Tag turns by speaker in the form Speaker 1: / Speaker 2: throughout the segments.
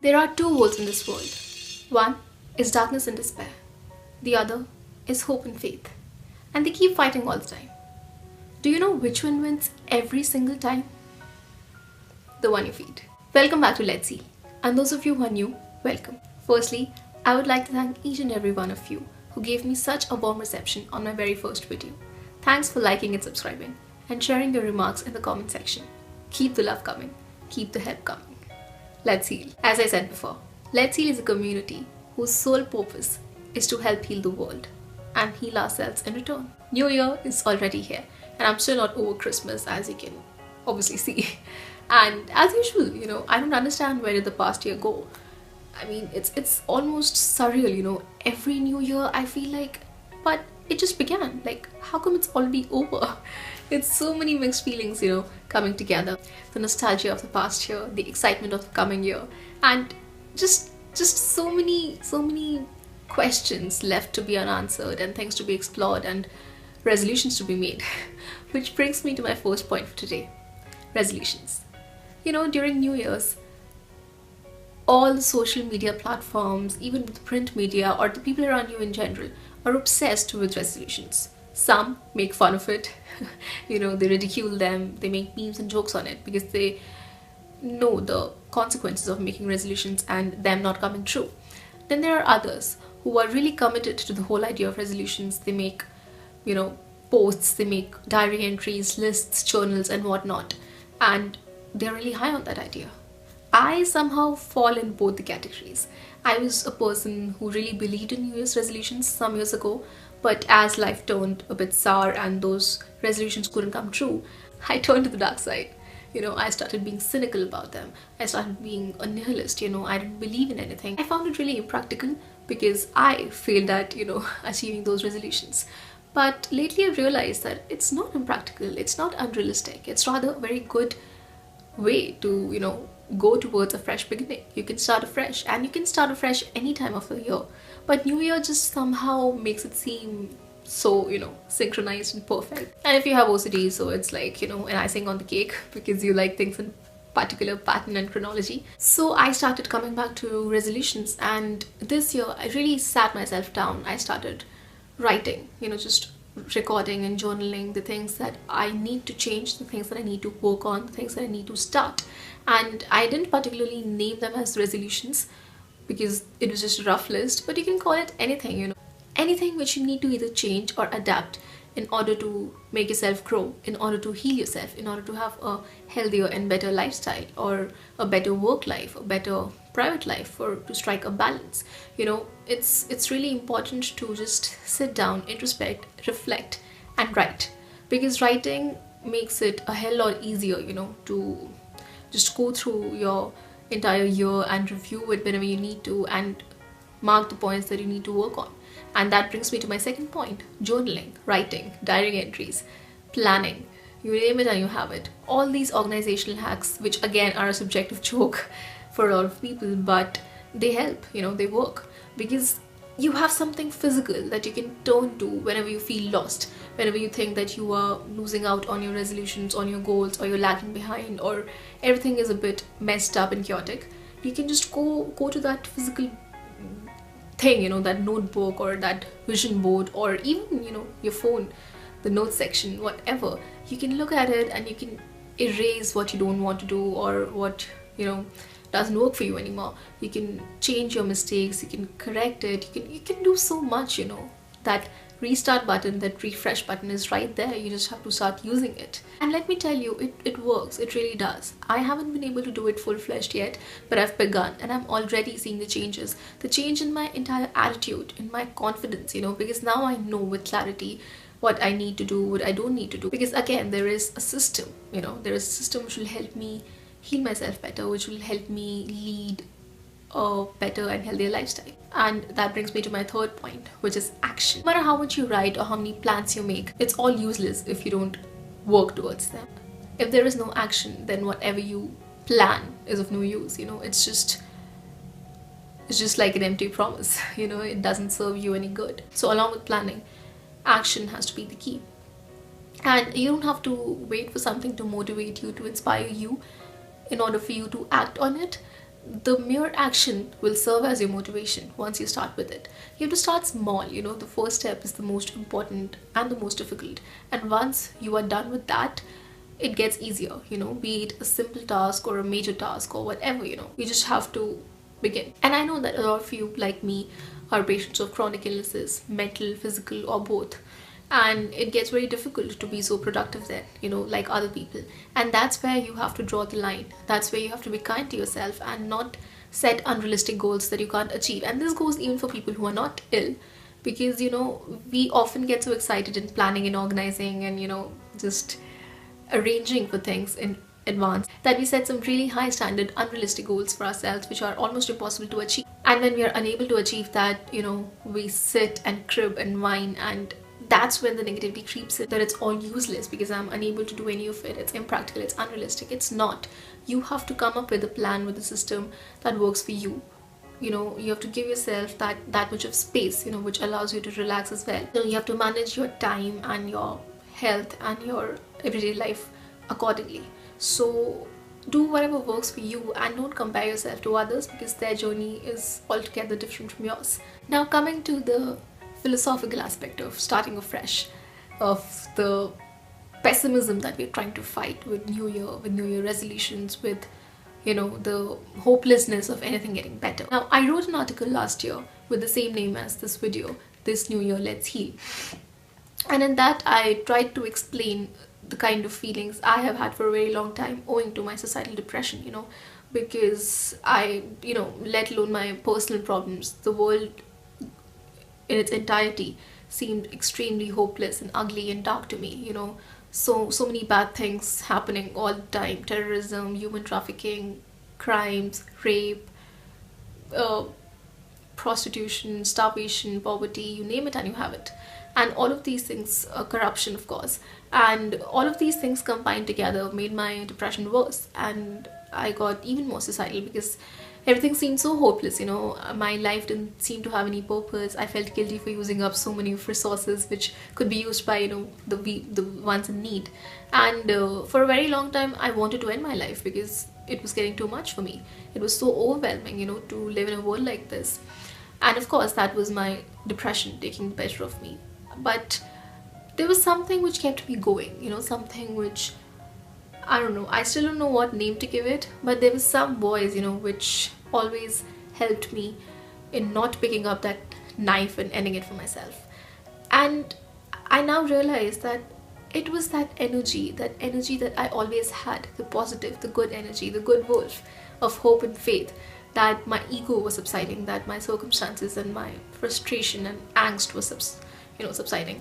Speaker 1: There are two worlds in this world. One is darkness and despair. The other is hope and faith. And they keep fighting all the time. Do you know which one wins every single time? The one you feed. Welcome back to Let's See. And those of you who are new, welcome. Firstly, I would like to thank each and every one of you who gave me such a warm reception on my very first video. Thanks for liking and subscribing and sharing your remarks in the comment section. Keep the love coming. Keep the help coming. Let's Heal. As I said before, Let's Heal is a community whose sole purpose is to help heal the world and heal ourselves in return. New Year is already here and I'm still not over Christmas, as you can obviously see. And as usual, I don't understand where did the past year go. I mean, it's almost surreal, every new year I feel like, but it just began. Like, how come it's already over? It's so many mixed feelings, coming together. The nostalgia of the past year, the excitement of the coming year, and just so many questions left to be unanswered and things to be explored and resolutions to be made. Which brings me to my first point for today. Resolutions. During New Year's, all the social media platforms, even the print media or the people around you in general, are obsessed with resolutions. Some make fun of it, they ridicule them, they make memes and jokes on it because they know the consequences of making resolutions and them not coming true. Then there are others who are really committed to the whole idea of resolutions. They make, posts, they make diary entries, lists, journals and whatnot. And they're really high on that idea. I somehow fall in both the categories. I was a person who really believed in New Year's resolutions some years ago, but as life turned a bit sour and those resolutions couldn't come true, I turned to the dark side. I started being cynical about them. I started being a nihilist, I didn't believe in anything. I found it really impractical because I failed at, achieving those resolutions. But lately I realized that it's not impractical, it's not unrealistic, it's rather a very good way to, go towards a fresh beginning. You can start afresh, and you can start afresh any time of the year. But New Year just somehow makes it seem so, synchronized and perfect. And if you have OCD, so it's like, an icing on the cake because you like things in particular pattern and chronology. So I started coming back to resolutions, and this year I really sat myself down. I started writing, just recording and journaling the things that I need to change, the things that I need to work on, the things that I need to start. And I didn't particularly name them as resolutions because it was just a rough list, but you can call it anything, anything which you need to either change or adapt in order to make yourself grow, in order to heal yourself, in order to have a healthier and better lifestyle or a better work life, a better private life, or to strike a balance. It's really important to just sit down, introspect, reflect and write, because writing makes it a hell lot easier, to just go through your entire year and review it whenever you need to and mark the points that you need to work on. And that brings me to my second point: journaling, writing, diary entries, planning. You name it and you have it. All these organizational hacks, which again are a subjective joke for a lot of people, but they help, they work, because you have something physical that you can turn to whenever you feel lost, whenever you think that you are losing out on your resolutions, on your goals, or you're lagging behind, or everything is a bit messed up and chaotic. You can just go to that physical thing, that notebook or that vision board, or even, your phone, the notes section, whatever. You can look at it and you can erase what you don't want to do or what, doesn't work for you anymore. You can change your mistakes, you can correct it, you can do so much, That restart button, that refresh button is right there. You just have to start using it. And let me tell you, it works. It really does. I haven't been able to do it full-fledged yet, but I've begun and I'm already seeing the changes. The change in my entire attitude, in my confidence, because now I know with clarity what I need to do, what I don't need to do. Because again, there is a system, there is a system which will help me heal myself better, which will help me lead a better and healthier lifestyle. And that brings me to my third point, which is action. No matter how much you write or how many plans you make, it's all useless if you don't work towards them. If there is no action, then whatever you plan is of no use. It's just like an empty promise. It doesn't serve you any good. So along with planning, action has to be the key. And you don't have to wait for something to motivate you, to inspire you in order for you to act on it. the mere action will serve as your motivation once you start with it. You have to start small, the first step is the most important and the most difficult. And once you are done with that, it gets easier, be it a simple task or a major task or whatever, you just have to begin. And I know that a lot of you, like me, are patients of chronic illnesses, mental, physical, or both. And it gets very difficult to be so productive then, like other people. And that's where you have to draw the line. That's where you have to be kind to yourself and not set unrealistic goals that you can't achieve. And this goes even for people who are not ill, because, we often get so excited in planning and organizing and, just arranging for things in advance that we set some really high standard unrealistic goals for ourselves which are almost impossible to achieve. And when we are unable to achieve that, we sit and crib and whine, and that's when the negativity creeps in, that it's all useless because I'm unable to do any of it, it's impractical, it's unrealistic. It's not. You have to come up with a plan, with a system that works for you. You have to give yourself that much of space, which allows you to relax as well. You have to manage your time and your health and your everyday life accordingly. So do whatever works for you and don't compare yourself to others because their journey is altogether different from yours. Now, coming to the philosophical aspect of starting afresh, of the pessimism that we're trying to fight with New Year resolutions, with the hopelessness of anything getting better. Now, I wrote an article last year with the same name as this video, This New Year Let's Heal. And in that I tried to explain the kind of feelings I have had for a very long time owing to my societal depression, because let alone my personal problems, the world in its entirety seemed extremely hopeless and ugly and dark to me, so many bad things happening all the time: terrorism, human trafficking, crimes, rape, prostitution, starvation, poverty, you name it and you have it. And all of these things, corruption of course, and all of these things combined together made my depression worse, and I got even more suicidal because everything seemed so hopeless. My life didn't seem to have any purpose. I felt guilty for using up so many resources which could be used by the ones in need. And for a very long time I wanted to end my life because it was getting too much for me. It was so overwhelming, to live in a world like this. And of course that was my depression taking the better of me. But there was something which kept me going, something which, I don't know, I still don't know what name to give it, but there was some voice, which always helped me in not picking up that knife and ending it for myself. And I now realize that it was that energy that I always had, the positive, the good energy, the good wolf of hope and faith, that my ego was subsiding, that my circumstances and my frustration and angst was subsiding.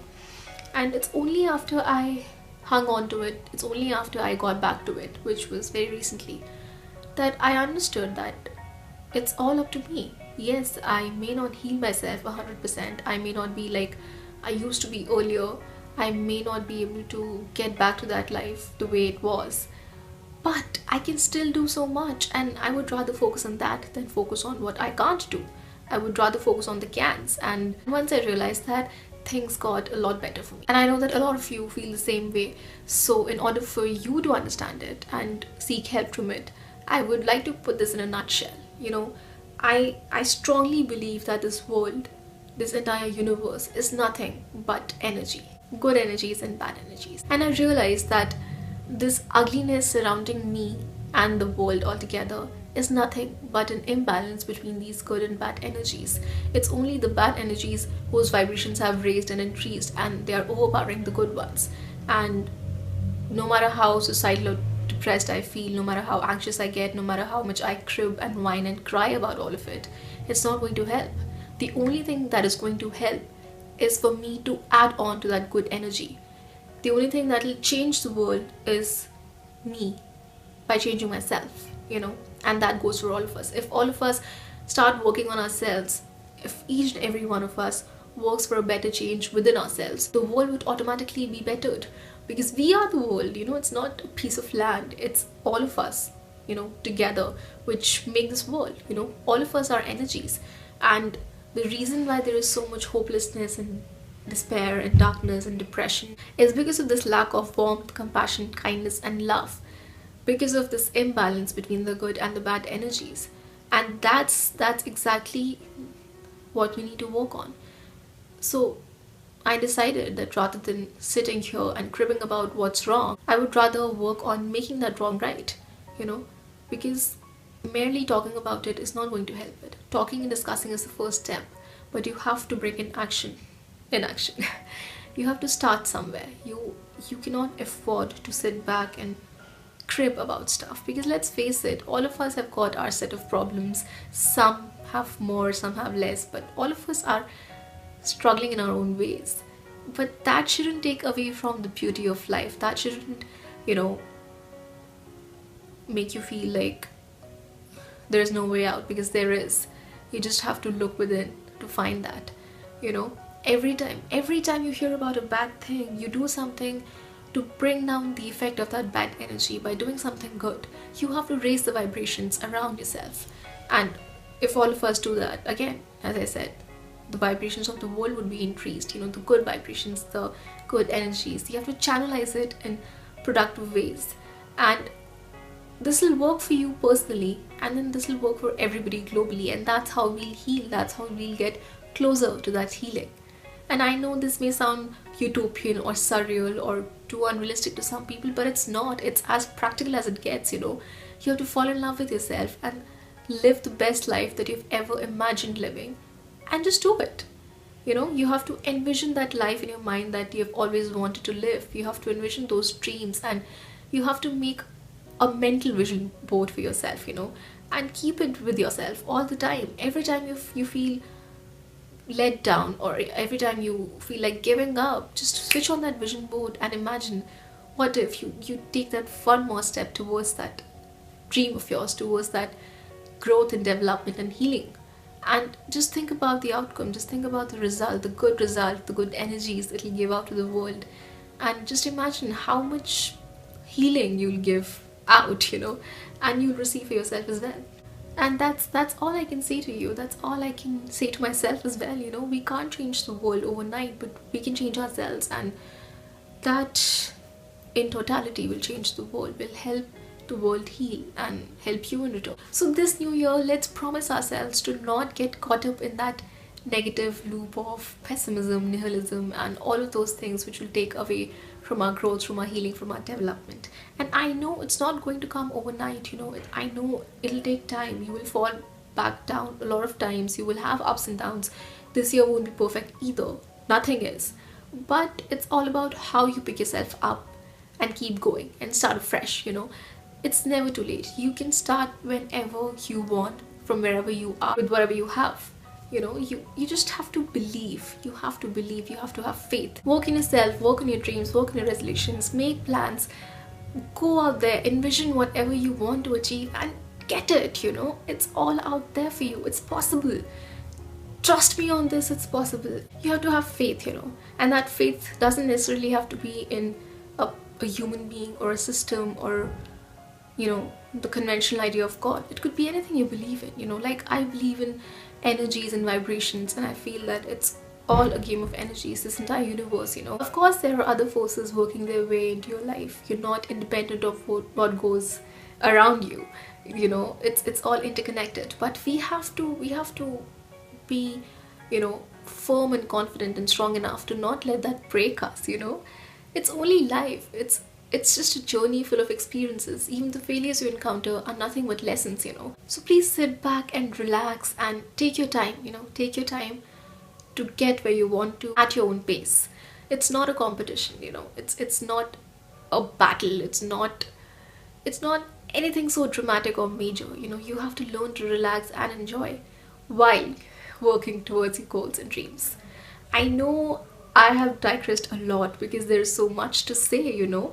Speaker 1: And it's only after I hung on to it, it's only after I got back to it, which was very recently, that I understood that it's all up to me. Yes, I may not heal myself 100%, I may not be like I used to be earlier, I may not be able to get back to that life the way it was, but I can still do so much, and I would rather focus on that than focus on what I can't do. I would rather focus on the cans. And once I realized that, things got a lot better for me. And I know that a lot of you feel the same way. So in order for you to understand it and seek help from it, I would like to put this in a nutshell. I strongly believe that this world, this entire universe is nothing but energy. Good energies and bad energies. And I realized that this ugliness surrounding me and the world altogether is nothing but an imbalance between these good and bad energies. It's only the bad energies whose vibrations have raised and increased, and they are overpowering the good ones. And no matter how suicidal or depressed I feel, no matter how anxious I get, no matter how much I crib and whine and cry about all of it, it's not going to help. The only thing that is going to help is for me to add on to that good energy. The only thing that will change the world is me, by changing myself, and that goes for all of us. If all of us start working on ourselves, if each and every one of us works for a better change within ourselves, the world would automatically be bettered, because we are the world. It's not a piece of land, it's all of us, together, which make this world. All of us are energies. And the reason why there is so much hopelessness and despair and darkness and depression is because of this lack of warmth, compassion, kindness and love, because of this imbalance between the good and the bad energies. And that's exactly what we need to work on. So I decided that rather than sitting here and cribbing about what's wrong, I would rather work on making that wrong right, you know, because merely talking about it is not going to help it. Talking and discussing is the first step, but you have to bring in action. In action, you have to start somewhere. You cannot afford to sit back and crib about stuff, because let's face it, all of us have got our set of problems. Some have more, some have less, but all of us are struggling in our own ways. But that shouldn't take away from the beauty of life. That shouldn't, you know, make you feel like there's no way out, because there is. You just have to look within to find that. You know, every time you hear about a bad thing, you do something to bring down the effect of that bad energy by doing something good. You have to raise the vibrations around yourself. And if all of us do that, again, as I said, the vibrations of the world would be increased. You know, the good vibrations, the good energies. You have to channelize it in productive ways. And this will work for you personally, and then this will work for everybody globally. And that's how we'll heal. That's how we'll get closer to that healing. And I know this may sound utopian or surreal or too unrealistic to some people, but it's not. It's as practical as it gets, you know. You have to fall in love with yourself and live the best life that you've ever imagined living, and just do it. You know, you have to envision that life in your mind that you've always wanted to live. You have to envision those dreams, and you have to make a mental vision board for yourself, you know, and keep it with yourself all the time. Every time you feel let down, or every time you feel like giving up, just switch on that vision board and imagine, what if you take that one more step towards that dream of yours, towards that growth and development and healing. And just think about the outcome, just think about the result, the good energies it'll give out to the world. And just imagine how much healing you'll give out, you know, and you'll receive for yourself as well. And that's all I can say to you. That's all I can say to myself as well. You know, we can't change the world overnight, but we can change ourselves, and that in totality will change the world, will help the world heal and help you in return. So this new year, let's promise ourselves to not get caught up in that negative loop of pessimism, nihilism, and all of those things which will take away from our growth, from our healing, from our development. And I know it's not going to come overnight, you know. I know it'll take time. You will fall back down a lot of times. You will have ups and downs. This year won't be perfect either. Nothing is. But it's all about how you pick yourself up and keep going and start afresh, you know. It's never too late. You can start whenever you want, from wherever you are, with whatever you have. You know, you just have to believe. You have to believe. You have to have faith. Work in yourself, work on your dreams, work on your resolutions, make plans, go out there, envision whatever you want to achieve, and get it, you know. It's all out there for you. It's possible. Trust me on this, it's possible. You have to have faith, you know. And that faith doesn't necessarily have to be in a human being or a system or, you know, the conventional idea of God. It could be anything you believe in, you know. Like, I believe in energies and vibrations, and I feel that it's all a game of energies, this entire universe, you know. Of course, there are other forces working their way into your life. You're not independent of what goes around you, you know. It's all interconnected. But we have to be, you know, firm and confident and strong enough to not let that break us, you know. It's only life. It's just a journey full of experiences. Even the failures you encounter are nothing but lessons, you know. So please sit back and relax and take your time, you know. Take your time to get where you want to at your own pace. It's not a competition, you know. It's not a battle. It's not anything so dramatic or major, you know. You have to learn to relax and enjoy while working towards your goals and dreams. I know I have digressed a lot because there's so much to say, you know.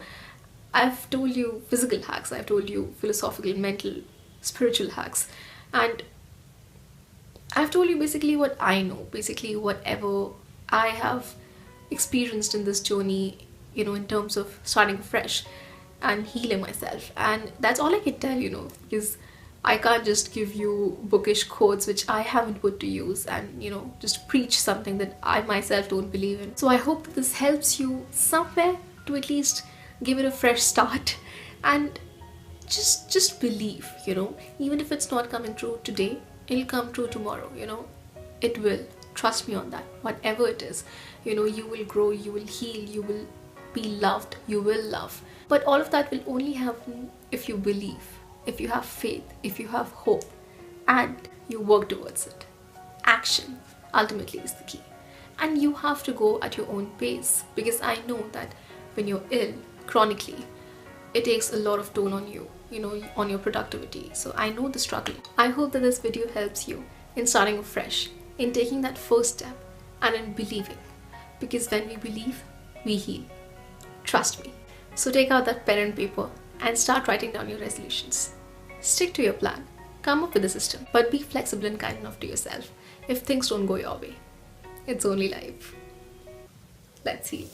Speaker 1: I've told you physical hacks, I've told you philosophical, mental, spiritual hacks, and I've told you basically what I know, basically whatever I have experienced in this journey, you know, in terms of starting fresh and healing myself. And that's all I can tell, you know, because I can't just give you bookish quotes which I haven't put to use and, you know, just preach something that I myself don't believe in. So I hope that this helps you somewhere to at least give it a fresh start and just believe, even if it's not coming true today, it'll come true tomorrow. It will. Trust me on that. Whatever it is, you will grow, you will heal, you will be loved, you will love. But all of that will only happen if you believe, if you have faith, if you have hope, and you work towards it. Action ultimately is the key. And you have to go at your own pace, because I know that when you're ill chronically, it takes a lot of toll on you, on your productivity. So I know the struggle. I hope that this video helps you in starting afresh, in taking that first step, and in believing. Because when we believe, we heal. Trust me. So take out that pen and paper and start writing down your resolutions. Stick to your plan. Come up with a system, but be flexible and kind enough to yourself if things don't go your way. It's only life. Let's heal.